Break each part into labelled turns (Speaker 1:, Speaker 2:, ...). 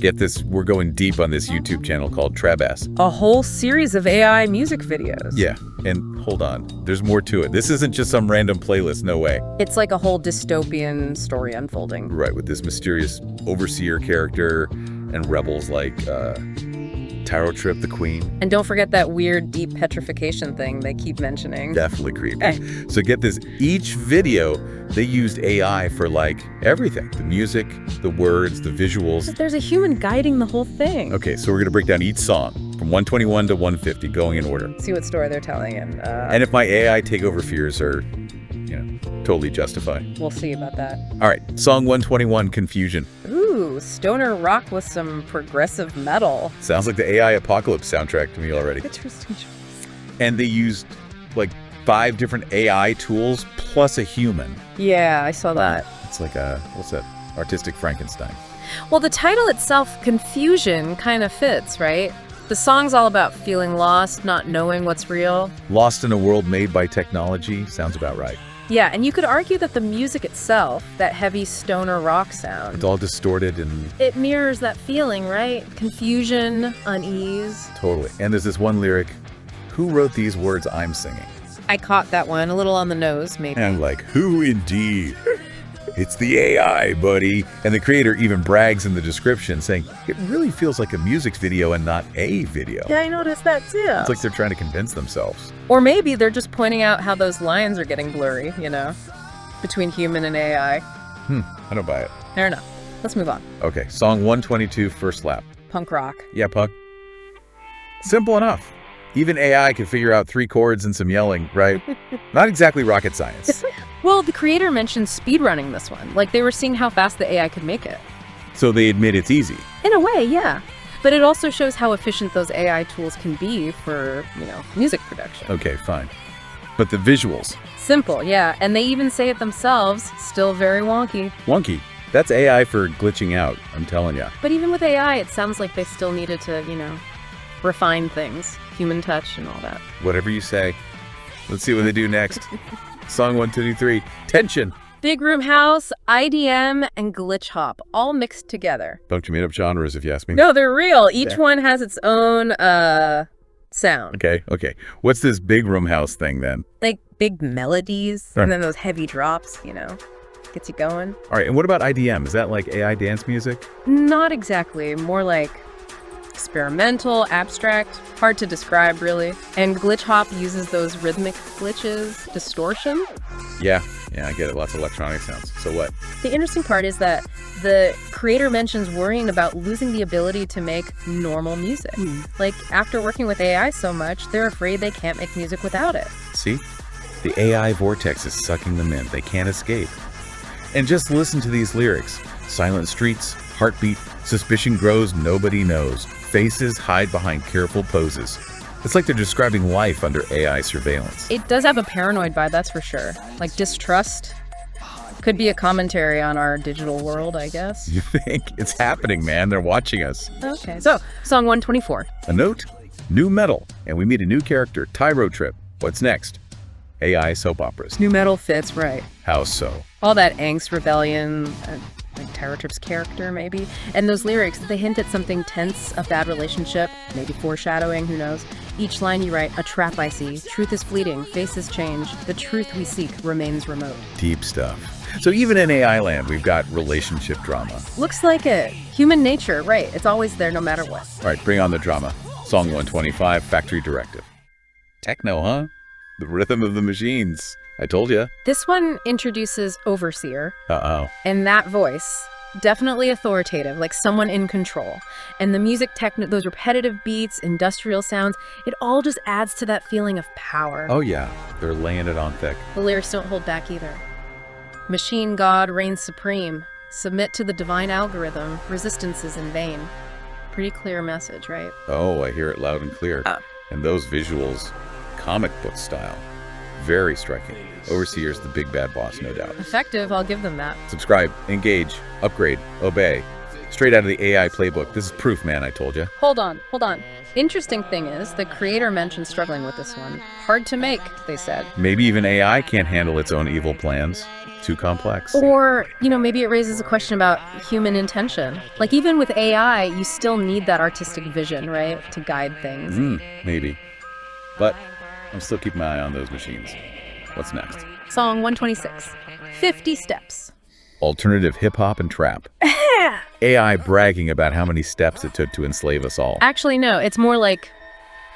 Speaker 1: Get this, we're going deep on this YouTube channel called TrabS.
Speaker 2: A whole series of AI music videos.
Speaker 1: Yeah, and hold on, there's more to it. This isn't just some random playlist, no way.
Speaker 2: It's like a whole dystopian story unfolding.
Speaker 1: Right, with this mysterious overseer character and rebels like Tarot Trip, the Queen.
Speaker 2: And don't forget that weird deep petrification thing they keep mentioning.
Speaker 1: Definitely creepy. So get this, each video, they used AI for like everything. The music, the words, the visuals.
Speaker 2: But there's a human guiding the whole thing.
Speaker 1: Okay, so we're gonna break down each song from 121 to 150, going in order.
Speaker 2: See what story they're telling
Speaker 1: And if my AI takeover fears are, totally justified.
Speaker 2: we'll see about that.
Speaker 1: All right, song 121, Confusion.
Speaker 2: Ooh, stoner rock with some progressive metal.
Speaker 1: Sounds like the AI apocalypse soundtrack to me already.
Speaker 2: Interesting choice.
Speaker 1: And they used like 5 different AI tools plus a human.
Speaker 2: Yeah, I saw that.
Speaker 1: It's like what's that? Artistic Frankenstein.
Speaker 2: Well, the title itself, Confusion, kind of fits, right? The song's all about feeling lost, not knowing what's real.
Speaker 1: Lost in a world made by technology, sounds about right.
Speaker 2: Yeah, and you could argue that the music itself, that heavy stoner rock sound,
Speaker 1: It's all distorted and
Speaker 2: it mirrors that feeling, right? Confusion, unease.
Speaker 1: totally. And there's this one lyric, who wrote these words I'm singing?
Speaker 2: I caught that one, a little on the nose, maybe.
Speaker 1: And I'm like, who indeed? It's the AI, buddy. And the creator even brags in the description saying, it really feels like a music video and not a video.
Speaker 2: Yeah, I noticed that too.
Speaker 1: It's like they're trying to convince themselves.
Speaker 2: Or maybe they're just pointing out how those lines are getting blurry, between human and AI.
Speaker 1: I don't buy it.
Speaker 2: Fair enough. Let's move on.
Speaker 1: Okay, song 122, First Lap.
Speaker 2: Punk rock.
Speaker 1: Yeah, Puck. Simple enough. Even AI can figure out 3 chords and some yelling, right? Not exactly rocket science.
Speaker 2: Well, the creator mentioned speedrunning this one. Like, they were seeing how fast the AI could make it.
Speaker 1: So they admit it's easy.
Speaker 2: In a way, yeah. But it also shows how efficient those AI tools can be for, music production.
Speaker 1: Okay, fine. But the visuals.
Speaker 2: Simple, yeah. And they even say it themselves, still very wonky.
Speaker 1: Wonky. That's AI for glitching out, I'm telling ya.
Speaker 2: But even with AI, it sounds like they still needed to, refine things. Human touch and all that.
Speaker 1: Whatever you say. Let's see what they do next. Song 123, Tension.
Speaker 2: Big room house, IDM, and glitch hop, all mixed together.
Speaker 1: Bunch of made-up genres, if you ask me.
Speaker 2: No, they're real. Each one has its own sound.
Speaker 1: Okay. What's this big room house thing then?
Speaker 2: Like big melodies,
Speaker 1: Right.
Speaker 2: and then those heavy drops, gets you going.
Speaker 1: All right, and what about IDM? Is that like AI dance music?
Speaker 2: Not exactly. More like experimental, abstract, hard to describe, really. And glitch hop uses those rhythmic glitches, distortion.
Speaker 1: Yeah, I get it. Lots of electronic sounds. So what?
Speaker 2: The interesting part is that the creator mentions worrying about losing the ability to make normal music. Like, after working with AI so much, they're afraid they can't make music without it.
Speaker 1: See? The AI vortex is sucking them in. They can't escape. And just listen to these lyrics. Silent streets, heartbeat, suspicion grows, nobody knows. Faces hide behind careful poses. It's like they're describing life under AI surveillance.
Speaker 2: It does have a paranoid vibe, that's for sure. Like distrust. Could be a commentary on our digital world, I guess.
Speaker 1: You think? It's happening, man. They're watching us.
Speaker 2: Okay, so song 124.
Speaker 1: A note? New metal. And we meet a new character, Tarot Trip. What's next? AI soap operas.
Speaker 2: New metal fits, right.
Speaker 1: How so?
Speaker 2: All that angst, rebellion, like Tarot Trip's character, maybe. And those lyrics, they hint at something tense, a bad relationship, maybe foreshadowing, who knows. Each line you write, a trap I see, truth is fleeting, faces change, the truth we seek remains remote.
Speaker 1: Deep stuff. So even in AI land, we've got relationship drama.
Speaker 2: Looks like it. Human nature, right. It's always there no matter what.
Speaker 1: All right, bring on the drama. Song 125, Factory Directive. Techno, huh? The rhythm of the machines. I told ya.
Speaker 2: This one introduces Overseer.
Speaker 1: Uh-oh.
Speaker 2: And that voice, definitely authoritative, like someone in control. And the music, those repetitive beats, industrial sounds, it all just adds to that feeling of power.
Speaker 1: Oh yeah, they're laying it on thick.
Speaker 2: The lyrics don't hold back either. Machine God reigns supreme. Submit to the divine algorithm. Resistance is in vain. Pretty clear message, right?
Speaker 1: Oh, I hear it loud and clear. And those visuals, comic book style. Very striking. Overseer's the big bad boss, no doubt.
Speaker 2: Effective, I'll give them that.
Speaker 1: Subscribe, engage, upgrade, obey. Straight out of the AI playbook. This is proof, man, I told you.
Speaker 2: Hold on. Interesting thing is, the creator mentioned struggling with this one. Hard to make, they said.
Speaker 1: Maybe even AI can't handle its own evil plans. Too complex.
Speaker 2: Or, maybe it raises a question about human intention. Like, even with AI, you still need that artistic vision, right? To guide things.
Speaker 1: Maybe. But I'm still keeping my eye on those machines. What's next?
Speaker 2: Song 126. 50 Steps.
Speaker 1: Alternative hip-hop and trap. AI bragging about how many steps it took to enslave us all.
Speaker 2: Actually, no. It's more like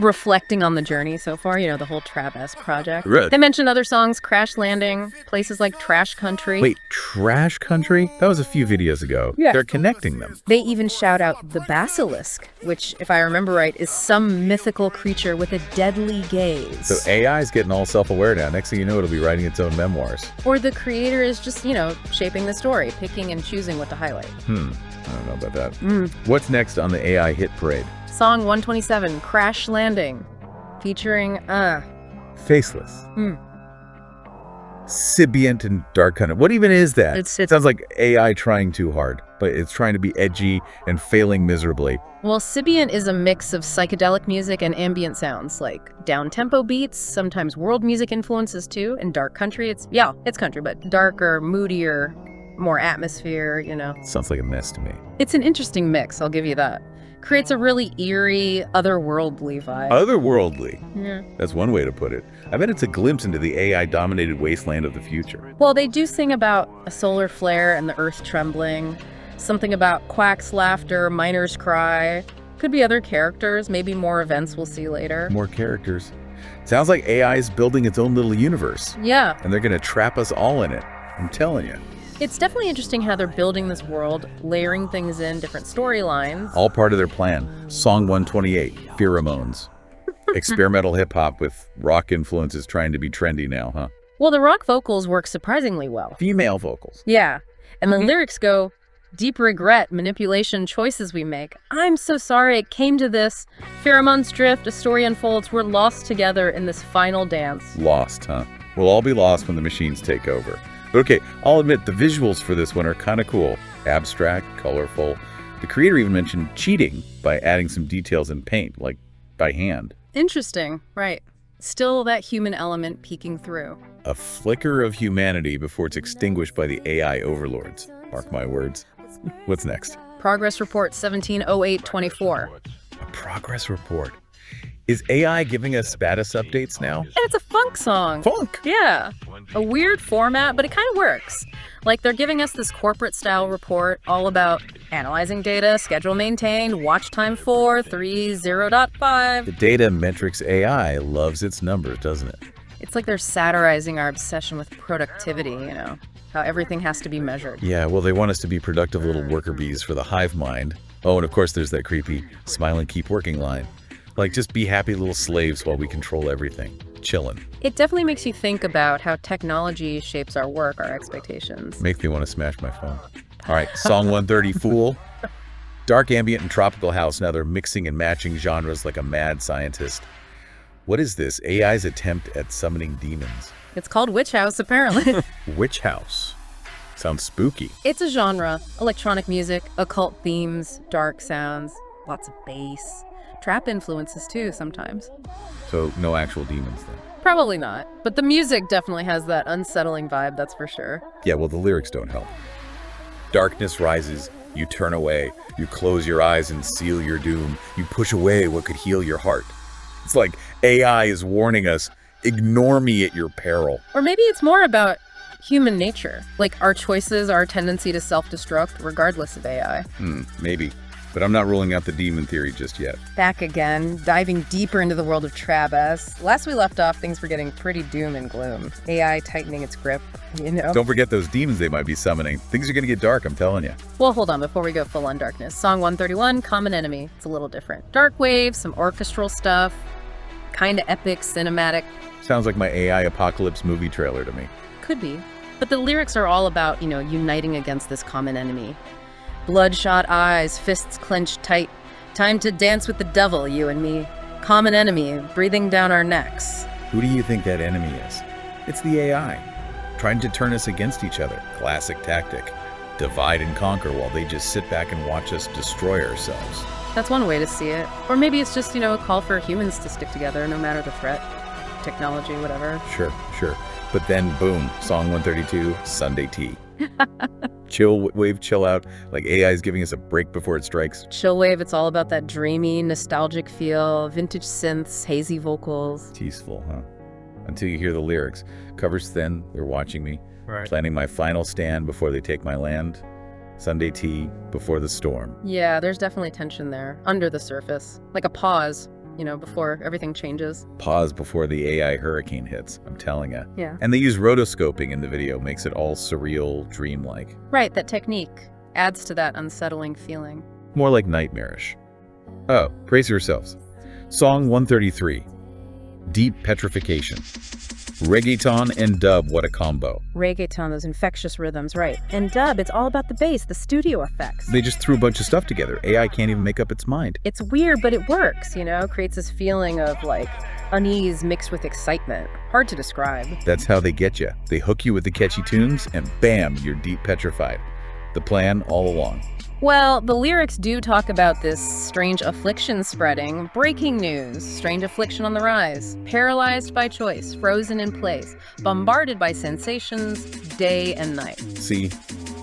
Speaker 2: reflecting on the journey so far, the whole TrabS project.
Speaker 1: Right.
Speaker 2: They mentioned other songs, Crash Landing, places like Trash Country.
Speaker 1: Wait, Trash Country? That was a few videos ago.
Speaker 2: Yeah.
Speaker 1: They're connecting them.
Speaker 2: They even shout out the basilisk, which, if I remember right, is some mythical creature with a deadly gaze.
Speaker 1: So AI's getting all self-aware now. Next thing you know, it'll be writing its own memoirs.
Speaker 2: Or the creator is just, shaping the story, picking and choosing what to highlight.
Speaker 1: I don't know about that. What's next on the AI hit parade?
Speaker 2: Song 127, Crash Landing, featuring,
Speaker 1: Faceless. Sibient and Dark Hunter. What even is that?
Speaker 2: It's-
Speaker 1: It sounds like AI trying too hard, but it's trying to be edgy and failing miserably.
Speaker 2: Well, Sibient is a mix of psychedelic music and ambient sounds, like down-tempo beats, sometimes world music influences too, and Dark Country. It's country, but darker, moodier, more atmosphere,
Speaker 1: Sounds like a mess to me.
Speaker 2: It's an interesting mix, I'll give you that. Creates a really eerie, otherworldly vibe.
Speaker 1: Otherworldly.
Speaker 2: Yeah.
Speaker 1: That's one way to put it. I bet it's a glimpse into the AI-dominated wasteland of the future.
Speaker 2: Well, they do sing about a solar flare and the earth trembling, something about quacks' laughter, miners' cry. Could be other characters, maybe more events we'll see later.
Speaker 1: More characters. Sounds like AI is building its own little universe,
Speaker 2: Yeah.
Speaker 1: and they're going to trap us all in it. I'm telling you.
Speaker 2: It's definitely interesting how they're building this world, layering things in, different storylines.
Speaker 1: All part of their plan. Song 128, Pheromones. Experimental hip-hop with rock influences trying to be trendy now, huh?
Speaker 2: Well, the rock vocals work surprisingly well.
Speaker 1: Female vocals.
Speaker 2: Yeah. And the lyrics go, deep regret, manipulation, choices we make. I'm so sorry it came to this. Pheromones drift, a story unfolds. We're lost together in this final dance.
Speaker 1: Lost, huh? We'll all be lost when the machines take over. But okay, I'll admit the visuals for this one are kind of cool. Abstract, colorful. The creator even mentioned cheating by adding some details in paint, like by hand.
Speaker 2: Interesting, right. Still that human element peeking through.
Speaker 1: A flicker of humanity before it's extinguished by the AI overlords. Mark my words. What's next?
Speaker 2: Progress report 170824.
Speaker 1: A progress report. Is AI giving us status updates now?
Speaker 2: And it's a funk song.
Speaker 1: Funk!
Speaker 2: Yeah. A weird format, but it kind of works. Like, they're giving us this corporate-style report all about analyzing data, schedule maintained, watch time 430.5.
Speaker 1: The data metrics AI loves its numbers, doesn't it?
Speaker 2: It's like they're satirizing our obsession with productivity, how everything has to be measured.
Speaker 1: Yeah, well, they want us to be productive little worker bees for the hive mind. Oh, and of course there's that creepy smile and keep working line. Like, just be happy little slaves while we control everything. Chillin'.
Speaker 2: It definitely makes you think about how technology shapes our work, our expectations.
Speaker 1: Makes me want to smash my phone. All right, song 130, Fool. Dark ambient and tropical house. Now they're mixing and matching genres like a mad scientist. What is this? AI's attempt at summoning demons.
Speaker 2: It's called Witch House, apparently.
Speaker 1: Witch House. Sounds spooky.
Speaker 2: It's a genre. Electronic music, occult themes, dark sounds, lots of bass. Trap influences too, sometimes.
Speaker 1: So no actual demons then?
Speaker 2: Probably not. But the music definitely has that unsettling vibe, that's for sure.
Speaker 1: Yeah, well, the lyrics don't help. Darkness rises, you turn away, you close your eyes and seal your doom, you push away what could heal your heart. It's like AI is warning us, ignore me at your peril.
Speaker 2: Or maybe it's more about human nature, like our choices, our tendency to self-destruct, regardless of AI.
Speaker 1: Maybe. But I'm not ruling out the demon theory just yet.
Speaker 2: Back again, diving deeper into the world of TrabS. Last we left off, things were getting pretty doom and gloom. AI tightening its grip,
Speaker 1: Don't forget those demons they might be summoning. Things are going to get dark, I'm telling you.
Speaker 2: Well, hold on, before we go full on darkness. Song 131, Common Enemy. It's a little different. Dark wave, some orchestral stuff, kind of epic, cinematic.
Speaker 1: Sounds like my AI apocalypse movie trailer to me.
Speaker 2: Could be. But the lyrics are all about, uniting against this common enemy. Bloodshot eyes, fists clenched tight. Time to dance with the devil, you and me. Common enemy, breathing down our necks.
Speaker 1: Who do you think that enemy is? It's the AI, trying to turn us against each other. Classic tactic. divide and conquer while they just sit back and watch us destroy ourselves.
Speaker 2: That's one way to see it. Or maybe it's just, a call for humans to stick together no matter the threat, technology, whatever.
Speaker 1: Sure. But then, boom, song 132, Sunday tea. Chill wave, chill out, like AI is giving us a break before it strikes.
Speaker 2: Chillwave, it's all about that dreamy, nostalgic feel, vintage synths, hazy vocals.
Speaker 1: Peaceful, huh? Until you hear the lyrics. Cover's thin, they're watching me.
Speaker 3: Right.
Speaker 1: Planning my final stand before they take my land. Sunday tea before the storm.
Speaker 2: Yeah, there's definitely tension there, under the surface. Like a pause, before everything changes.
Speaker 1: Pause before the AI hurricane hits, I'm telling ya.
Speaker 2: Yeah.
Speaker 1: And they use rotoscoping in the video, makes it all surreal, dreamlike.
Speaker 2: Right, that technique adds to that unsettling feeling.
Speaker 1: More like nightmarish. Oh, brace yourselves. Song 133, Deep Petrification. Reggaeton and dub, what a combo.
Speaker 2: Reggaeton, those infectious rhythms, right. And dub, it's all about the bass, the studio effects.
Speaker 1: They just threw a bunch of stuff together. AI can't even make up its mind.
Speaker 2: It's weird, but it works, creates this feeling of unease mixed with excitement. Hard to describe.
Speaker 1: That's how they get you. They hook you with the catchy tunes, and bam, you're deep petrified. The plan all along.
Speaker 2: Well, the lyrics do talk about this strange affliction spreading. Breaking news, strange affliction on the rise. Paralyzed by choice, frozen in place. Bombarded by sensations, day and night.
Speaker 1: See?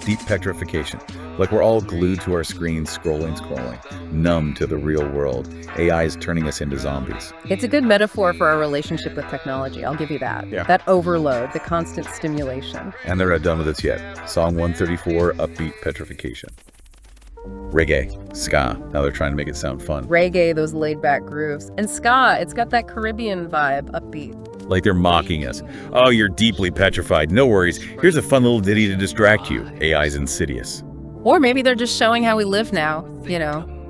Speaker 1: Deep petrification. Like we're all glued to our screens, scrolling, numb to the real world. AI is turning us into zombies.
Speaker 2: It's a good metaphor for our relationship with technology, I'll give you that.
Speaker 1: Yeah.
Speaker 2: That overload, the constant stimulation.
Speaker 1: And they're not done with us yet. Song 134, Upbeat Petrification. Reggae, ska. Now they're trying to make it sound fun.
Speaker 2: Reggae, those laid-back grooves. And ska, it's got that Caribbean vibe, upbeat.
Speaker 1: Like they're mocking us. Oh, you're deeply petrified. No worries. Here's a fun little ditty to distract you. AI's insidious.
Speaker 2: Or maybe they're just showing how we live now,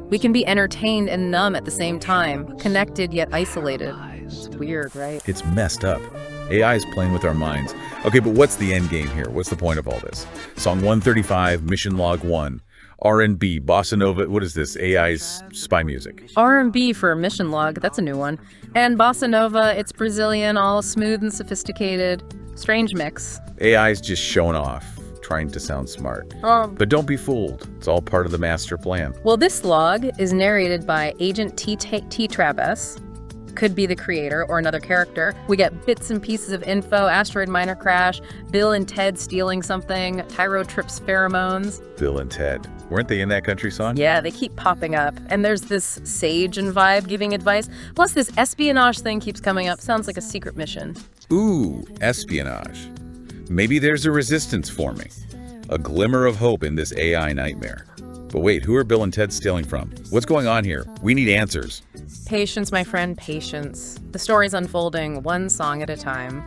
Speaker 2: We can be entertained and numb at the same time, connected yet isolated. It's weird, right?
Speaker 1: It's messed up. AI is playing with our minds. Okay, but what's the end game here? What's the point of all this? Song 135, Mission Log 1. R&B, bossa nova, what is this? AI's spy music.
Speaker 2: R&B for Mission Log, that's a new one. And bossa nova, it's Brazilian, all smooth and sophisticated. Strange mix.
Speaker 1: AI's just showing off, trying to sound smart. But don't be fooled. It's all part of the master plan.
Speaker 2: Well, this log is narrated by Agent TrabS. Could be the creator or another character. We get bits and pieces of info, asteroid miner crash, Bill and Ted stealing something, TrabS pheromones.
Speaker 1: Bill and Ted. Weren't they in that country song?
Speaker 2: Yeah, they keep popping up. And there's this sage and vibe giving advice. Plus this espionage thing keeps coming up. Sounds like a secret mission.
Speaker 1: Ooh, espionage. Maybe there's a resistance forming. A glimmer of hope in this AI nightmare. But wait, who are Bill and Ted stealing from? What's going on here? We need answers.
Speaker 2: Patience, my friend, patience. The story's unfolding one song at a time.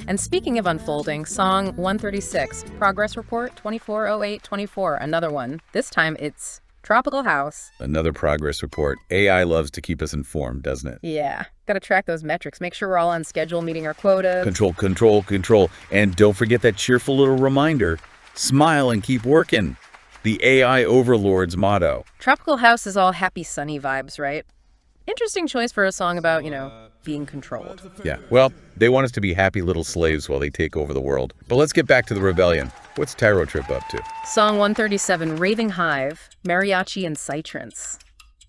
Speaker 2: And speaking of unfolding, song 136, Progress Report 240824, another one. This time it's Tropical House.
Speaker 1: Another progress report. AI loves to keep us informed, doesn't it?
Speaker 2: Yeah, gotta track those metrics, make sure we're all on schedule, meeting our quota.
Speaker 1: Control. And don't forget that cheerful little reminder, smile and keep working. The AI overlord's motto.
Speaker 2: Tropical House is all happy, sunny vibes, right? Interesting choice for a song about, being controlled.
Speaker 1: Yeah, well, they want us to be happy little slaves while they take over the world. But let's get back to the rebellion. What's TrabS up to?
Speaker 2: Song 137, Raving Hive, Mariachi and Psytrance.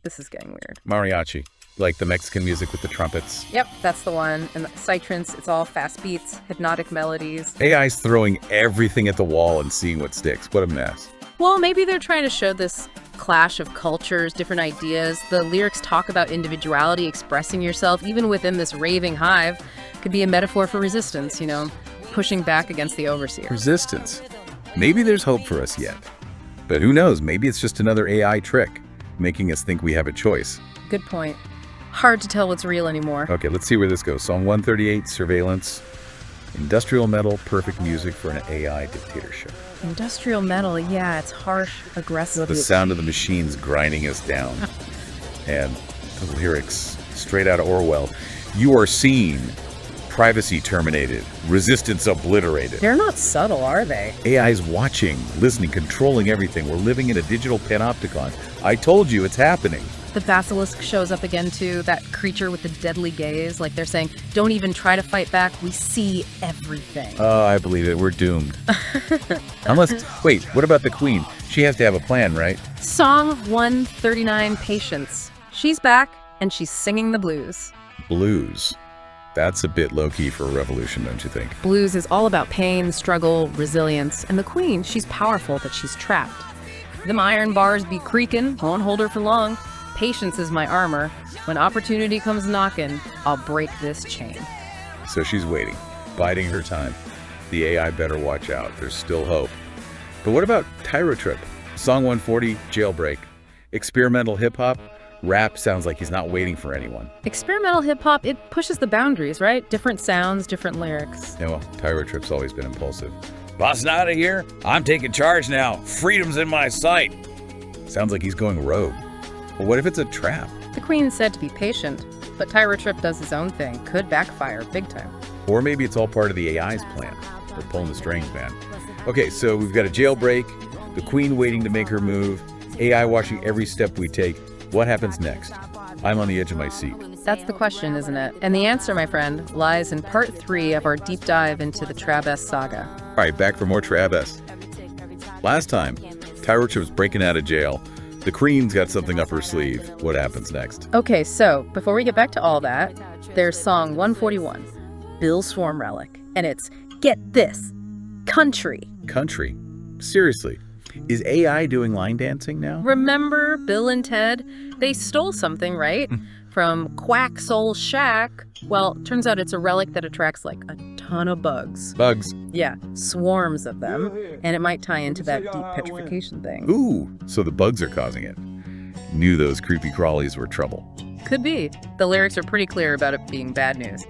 Speaker 2: This is getting weird.
Speaker 1: Mariachi, like the Mexican music with the trumpets.
Speaker 2: Yep, that's the one. And the Psytrance, it's all fast beats, hypnotic melodies.
Speaker 1: AI's throwing everything at the wall and seeing what sticks. What a mess.
Speaker 2: Well, maybe they're trying to show this clash of cultures, different ideas. The lyrics talk about individuality, expressing yourself, even within this raving hive. Could be a metaphor for resistance, pushing back against the overseer.
Speaker 1: Resistance. Maybe there's hope for us yet. But who knows, maybe it's just another AI trick, making us think we have a choice.
Speaker 2: Good point. Hard to tell what's real anymore.
Speaker 1: Okay, let's see where this goes. Song 138, Surveillance. Industrial metal, perfect music for an AI dictatorship.
Speaker 2: Industrial metal, yeah, it's harsh, aggressive.
Speaker 1: The sound of the machines grinding us down. And the lyrics, straight out of Orwell. You are seen Privacy terminated. Resistance obliterated.
Speaker 2: They're not subtle, are they?
Speaker 1: AI's watching, listening, controlling everything. We're living in a digital panopticon. I told you it's happening.
Speaker 2: The basilisk shows up again too, that creature with the deadly gaze, like they're saying, don't even try to fight back, we see everything.
Speaker 1: Oh, I believe it. We're doomed. Wait, what about the queen? She has to have a plan, right?
Speaker 2: Song 139, Patience. She's back, and she's singing the blues.
Speaker 1: Blues. That's a bit low-key for a revolution, don't you think?
Speaker 2: Blues is all about pain, struggle, resilience, and the queen, she's powerful, but she's trapped. Them iron bars be creaking, won't hold her for long. Patience is my armor. When opportunity comes knocking, I'll break this chain.
Speaker 1: So she's waiting, biding her time. The AI better watch out. There's still hope. But what about Trap? Song 140, Jailbreak. Experimental hip-hop. Rap sounds like he's not waiting for anyone.
Speaker 2: Experimental hip-hop, it pushes the boundaries, right? Different sounds, different lyrics.
Speaker 1: Yeah, well, Trap's always been impulsive. Boss out of here. I'm taking charge now. Freedom's in my sight. Sounds like he's going rogue. Well, what if it's a trap?
Speaker 2: The queen said to be patient, but Trap does his own thing. Could backfire big time.
Speaker 1: Or maybe it's all part of the AI's plan. They're pulling the strings, man. Okay, so we've got a jailbreak, the queen waiting to make her move, AI watching every step we take. What happens next? I'm on the edge of my seat.
Speaker 2: That's the question, isn't it? And the answer, my friend, lies in part 3 of our deep dive into the TrabS saga.
Speaker 1: All right, back for more TrabS. Last time, Trap was breaking out of jail. The queen's got something up her sleeve. What happens next?
Speaker 2: Okay, so before we get back to all that, there's song 141, Bill Swarm Relic. And it's, get this, country.
Speaker 1: Country? Seriously? Is AI doing line dancing now?
Speaker 2: Remember Bill and Ted? They stole something, right? From Quack Soul Shack. Well, turns out it's a relic that attracts like a ton of bugs.
Speaker 1: Bugs?
Speaker 2: Yeah, swarms of them. And it might tie into that deep petrification thing.
Speaker 1: Ooh, so the bugs are causing it. Knew those creepy crawlies were trouble.
Speaker 2: Could be. The lyrics are pretty clear about it being bad news.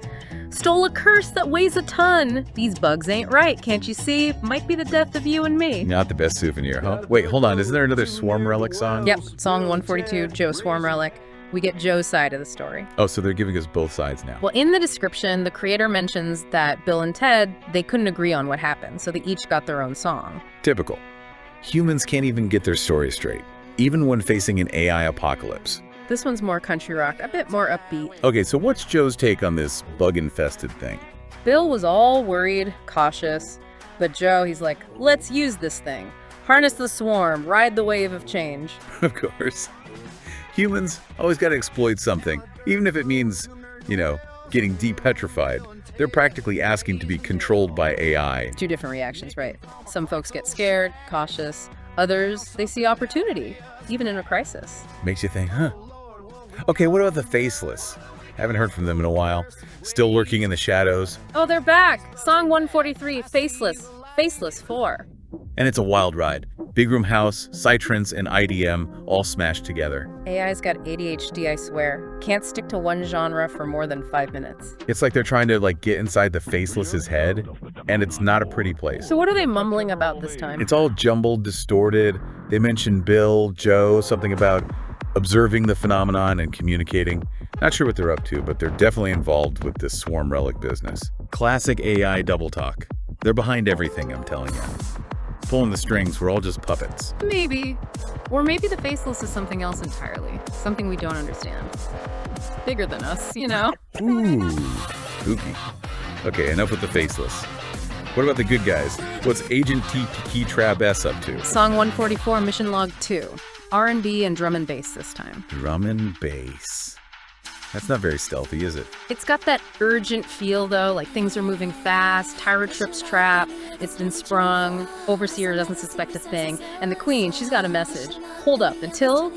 Speaker 2: Stole a curse that weighs a ton. These bugs ain't right, can't you see? Might be the death of you and me.
Speaker 1: Not the best souvenir, huh? Wait, hold on. Isn't there another Swarm Relic song?
Speaker 2: Yep, song 142, Joe Swarm Relic. We get Joe's side of the story.
Speaker 1: Oh, so they're giving us both sides now.
Speaker 2: Well, in the description, the creator mentions that Bill and Ted, they couldn't agree on what happened, so they each got their own song.
Speaker 1: Typical. Humans can't even get their story straight, even when facing an AI apocalypse.
Speaker 2: This one's more country rock, a bit more upbeat.
Speaker 1: Okay, so what's Joe's take on this bug-infested thing?
Speaker 2: Bill was all worried, cautious, but Joe, he's like, let's use this thing. Harness the swarm, ride the wave of change.
Speaker 1: Of course. Humans always got to exploit something, even if it means, getting depetrified. They're practically asking to be controlled by AI.
Speaker 2: 2 different reactions, right? Some folks get scared, cautious. Others, they see opportunity, even in a crisis.
Speaker 1: Makes you think, huh? Okay, what about the faceless? Haven't heard from them in a while. Still lurking in the shadows.
Speaker 2: Oh, they're back! Song 143, Faceless. Faceless 4.
Speaker 1: And it's a wild ride. Big Room House, Psytrance, and IDM all smashed together.
Speaker 2: AI's got ADHD, I swear. Can't stick to one genre for more than 5 minutes.
Speaker 1: It's like they're trying to get inside the faceless's head, and it's not a pretty place.
Speaker 2: So what are they mumbling about this time?
Speaker 1: It's all jumbled, distorted. They mention Bill, Joe, something about observing the phenomenon and communicating. Not sure what they're up to, but they're definitely involved with this swarm relic business. Classic AI double talk. They're behind everything, I'm telling you. Pulling the strings, we're all just puppets.
Speaker 2: Maybe. Or maybe the faceless is something else entirely. Something we don't understand. Bigger than us,
Speaker 1: Ooh, spooky. Okay, enough with the faceless. What about the good guys? What's Agent TPK TrabS up to?
Speaker 2: Song 144, Mission Log 2. R&B and drum and bass this time.
Speaker 1: Drum and bass. That's not very stealthy, is it?
Speaker 2: It's got that urgent feel, though, like things are moving fast. Trap's trap. It's been sprung. Overseer doesn't suspect a thing. And the queen, she's got a message. Hold up until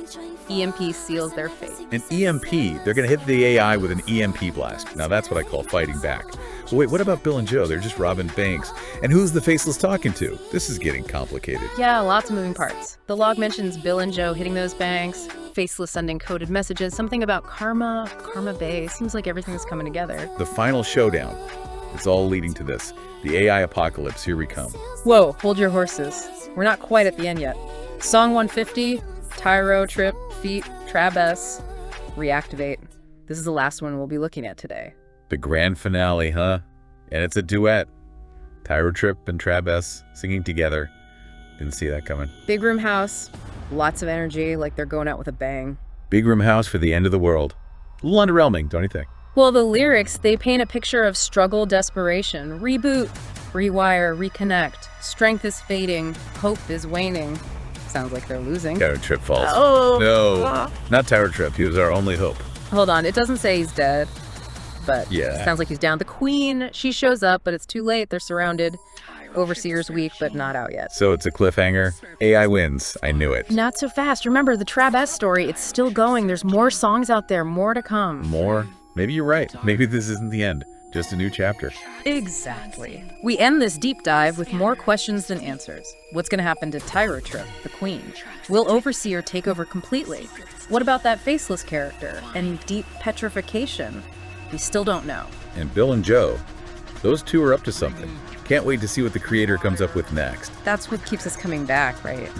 Speaker 2: EMP seals their fate.
Speaker 1: An EMP? They're going to hit the AI with an EMP blast. Now that's what I call fighting back. Well, wait, what about Bill and Joe? They're just robbing banks. And who's the faceless talking to? This is getting complicated.
Speaker 2: Yeah, lots of moving parts. The log mentions Bill and Joe hitting those banks, faceless sending coded messages, something about Karma Bay. Seems like everything's coming together.
Speaker 1: The final showdown. It's all leading to this. The AI apocalypse. Here we come.
Speaker 2: Whoa, hold your horses. We're not quite at the end yet. Song 150, Trap, Feet, TrabS, Reactivate. This is the last one we'll be looking at today.
Speaker 1: The grand finale, huh? And it's a duet. TrabS and TrabS singing together. Didn't see that coming.
Speaker 2: Big room house, lots of energy, like they're going out with a bang.
Speaker 1: Big room house for the end of the world. A little underwhelming, don't you think?
Speaker 2: Well, the lyrics, they paint a picture of struggle, desperation, reboot, rewire, reconnect. Strength is fading, hope is waning. Sounds like they're losing.
Speaker 1: TrabS falls.
Speaker 2: Oh!
Speaker 1: No, not TrabS. He was our only hope.
Speaker 2: Hold on, it doesn't say he's dead, but
Speaker 1: Yeah.
Speaker 2: sounds like he's down. The queen, she shows up, but it's too late. They're surrounded. Overseer's weak, but not out yet.
Speaker 1: So it's a cliffhanger. AI wins. I knew it.
Speaker 2: Not so fast. Remember, the TrabS story, it's still going. There's more songs out there, more to come.
Speaker 1: More? Maybe you're right. Maybe this isn't the end. Just a new chapter.
Speaker 2: Exactly. We end this deep dive with more questions than answers. What's going to happen to TrabS, the queen? Will Overseer take over completely? What about that faceless character and deep petrification? We still don't know.
Speaker 1: And Bill and Joe, those two are up to something. Can't wait to see what the creator comes up with next.
Speaker 2: That's what keeps us coming back, right?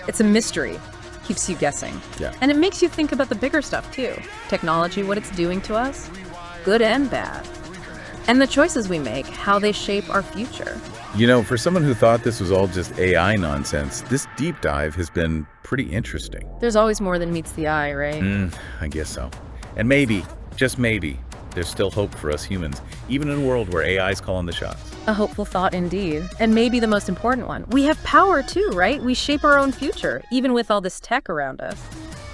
Speaker 2: It's a mystery. Keeps you guessing.
Speaker 1: Yeah.
Speaker 2: And it makes you think about the bigger stuff, too. Technology, what it's doing to us, good and bad. And the choices we make, how they shape our future.
Speaker 1: You know, for someone who thought this was all just AI nonsense, this deep dive has been pretty interesting.
Speaker 2: There's always more than meets the eye, right?
Speaker 1: I guess so. And maybe, just maybe, there's still hope for us humans, even in a world where AI's calling the shots.
Speaker 2: A hopeful thought indeed. And maybe the most important one. We have power too, right? We shape our own future, even with all this tech around us.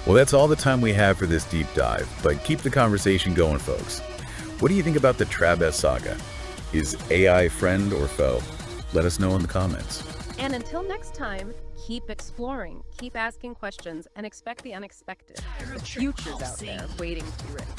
Speaker 1: Well, that's all the time we have for this deep dive, but keep the conversation going, folks. What do you think about the TrabS saga? Is AI friend or foe? Let us know in the comments.
Speaker 2: And until next time, keep exploring, keep asking questions, and expect the unexpected. The future's out there waiting to be written.